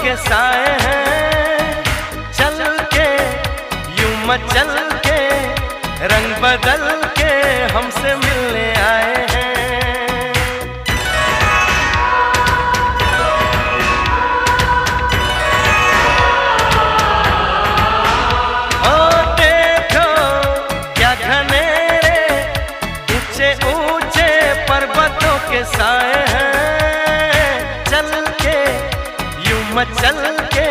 के साए हैं, चल के यूं मचल के रंग बदल के हमसे मिलने आए हैं। ओ देखो क्या घनेरे ऊंचे ऊंचे पर्वतों के साए हैं, चल के यूं मचल के